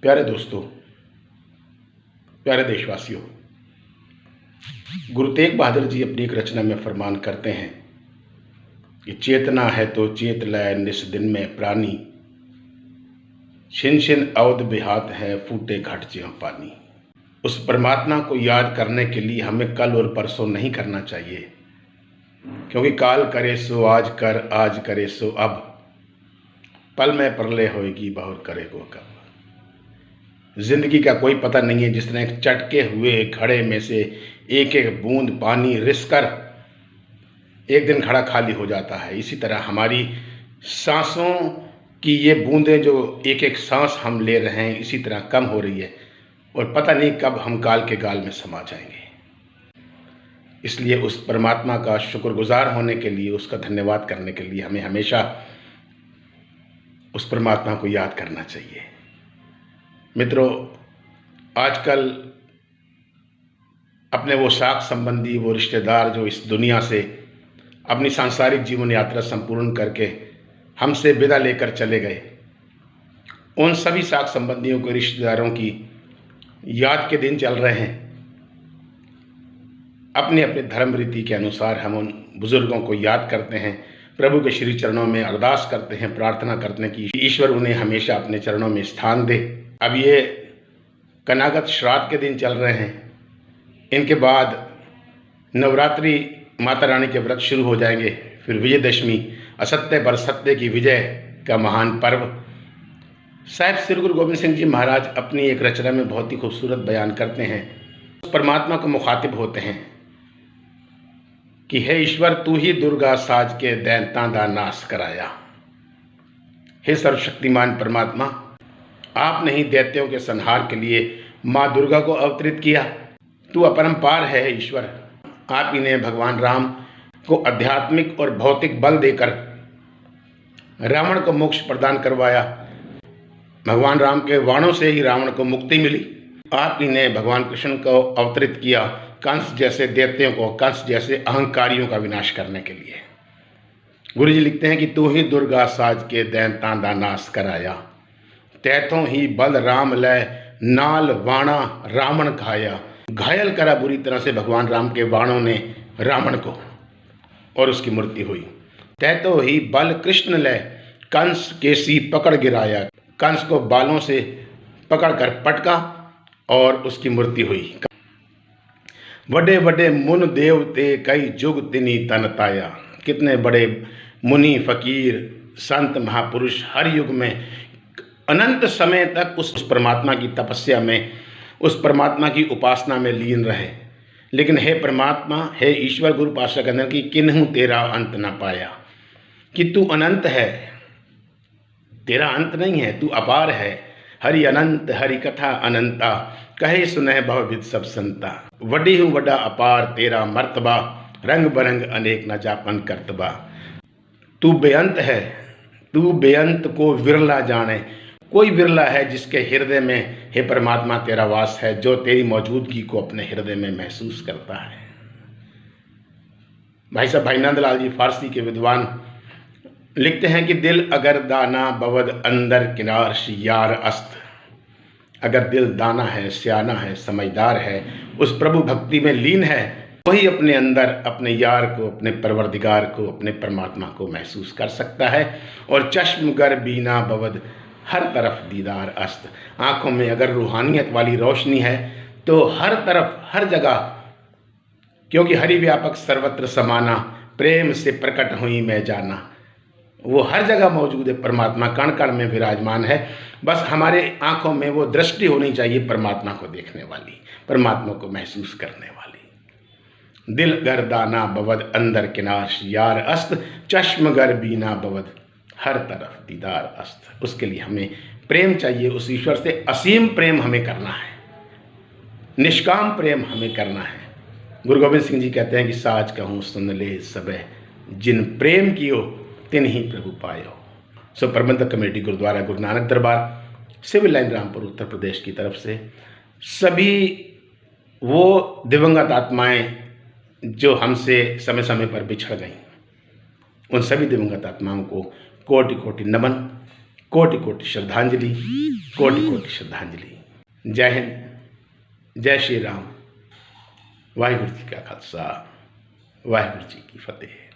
प्यारे दोस्तों, प्यारे देशवासियों, गुरु तेग बहादुर जी अपनी एक रचना में फरमान करते हैं कि चेतना है तो चेत लय निस दिन में प्राणी, छिन छिन अवध बिहात है फूटे घट ज्यों पानी। उस परमात्मा को याद करने के लिए हमें कल और परसों नहीं करना चाहिए, क्योंकि काल करे सो आज कर, आज करे सो अब, पल में प्रलय होएगी बहुर करे को कब। जिंदगी का कोई पता नहीं है। जिस तरह एक चटके हुए घड़े में से एक एक बूंद पानी रिसकर एक दिन घड़ा खाली हो जाता है, इसी तरह हमारी सांसों की ये बूंदें जो एक एक सांस हम ले रहे हैं इसी तरह कम हो रही है और पता नहीं कब हम काल के गाल में समा जाएंगे। इसलिए उस परमात्मा का शुक्रगुजार होने के लिए, उसका धन्यवाद करने के लिए हमें हमेशा उस परमात्मा को याद करना चाहिए। मित्रों, आजकल अपने वो साख संबंधी, वो रिश्तेदार जो इस दुनिया से अपनी सांसारिक जीवन यात्रा संपूर्ण करके हमसे विदा लेकर चले गए, उन सभी साख संबंधियों के रिश्तेदारों की याद के दिन चल रहे हैं। अपने अपने धर्म रीति के अनुसार हम उन बुजुर्गों को याद करते हैं, प्रभु के श्री चरणों में अरदास करते हैं, प्रार्थना करते हैं कि ईश्वर उन्हें हमेशा अपने चरणों में स्थान दे। अब ये कनागत श्राद्ध के दिन चल रहे हैं, इनके बाद नवरात्रि माता रानी के व्रत शुरू हो जाएंगे, फिर विजयदशमी, असत्य पर सत्य की विजय का महान पर्व। साहिब श्री गुरु गोविंद सिंह जी महाराज अपनी एक रचना में बहुत ही खूबसूरत बयान करते हैं। उस परमात्मा को मुखातिब होते हैं कि हे ईश्वर, तू ही दुर्गा साज के दैंता दा नाश कराया। हे सर्वशक्तिमान परमात्मा, आपने ही दैत्यों के संहार के लिए माँ दुर्गा को अवतरित किया। तू अपरंपार है ईश्वर। आप ही ने भगवान राम को आध्यात्मिक और भौतिक बल देकर रावण को मोक्ष प्रदान करवाया। भगवान राम के बाणों से ही रावण को मुक्ति मिली। आप ही ने भगवान कृष्ण को अवतरित किया कंस जैसे दैत्यों को, कंस जैसे अहंकारियों का विनाश करने के लिए। गुरु जी लिखते हैं कि तू ही दुर्गा साज के दैंता दा नाश कराया, तैथों ही बल राम लय नाल वाणा रावण घाया। घायल करा बुरी तरह से भगवान राम के बाणों ने रावण को और उसकी मृत्यु हुई। तैथों ही बल कृष्ण लय कंस केसी पकड़ गिराया। कंस को बालों से पकड़कर पटका और उसकी मृत्यु हुई। बड़े बड़े मुन देवते कई जुग तिनी तन ताया। कितने बड़े मुनि, फकीर, संत, महापुरुष हर युग में अनंत समय तक उस परमात्मा की तपस्या में, उस परमात्मा की उपासना में लीन रहे। लेकिन हे परमात्मा, हे ईश्वर, गुरु पातशाह कहते हैं कि किन्हू तेरा अंत न पाया। कि तू अनंत है, तेरा अंत नहीं है, तू अपार है। हरि अनंत हरि कथा अनंता, कहे सुनह भवविद सब संता। वडी हूँ वडा अपार तेरा मर्तबा, रंग बरंग अनेक न जापन करतबा। तू बेअंत है, तू बेअंत को विरला जाने। कोई विरला है जिसके हृदय में हे परमात्मा तेरा वास है, जो तेरी मौजूदगी को अपने हृदय में महसूस करता है। भाई साहब भाई नंदलाल जी फारसी के विद्वान लिखते हैं कि दिल अगर दाना बवद अंदर किनार यार अस्त। अगर दिल दाना है, सियाना है, समझदार है, उस प्रभु भक्ति में लीन है, वही अपने अंदर अपने यार को, अपने परवरदिगार को, अपने परमात्मा को महसूस कर सकता है। और चश्म गर बीना बवद हर तरफ दीदार अस्त। आँखों में अगर रूहानियत वाली रोशनी है तो हर तरफ, हर जगह, क्योंकि हरि व्यापक सर्वत्र समाना, प्रेम से प्रकट हुई मैं जाना। वो हर जगह मौजूद है, परमात्मा कण कण में विराजमान है। बस हमारे आँखों में वो दृष्टि होनी चाहिए परमात्मा को देखने वाली, परमात्मा को महसूस करने वाली। दिल गर दाना बवद अंदर किनार यार अस्त, चश्म गर बीना बवद हर तरफ दीदार अस्त। उसके लिए हमें प्रेम चाहिए उस ईश्वर से। असीम प्रेम हमें करना है, निष्काम प्रेम हमें करना है। गुरु गोविंद सिंह जी कहते हैं कि साज कहूँ सुन ले सबे, जिन प्रेम कियो तिन ही प्रभु पायो। सो प्रबंधक कमेटी गुरुद्वारा गुरु नानक दरबार, सिविल लाइन रामपुर, उत्तर प्रदेश की तरफ से सभी वो दिवंगत आत्माएं जो हमसे समय समय पर बिछड़ गईं, उन सभी दिवंगत आत्माओं को कोटि कोटि नमन। कोटि कोटि श्रद्धांजलि, कोटि कोटि श्रद्धांजलि। जय हिंद, जय श्री राम। वाहिगुरु जी का खालसा, वाहिगुरु जी की फतेह।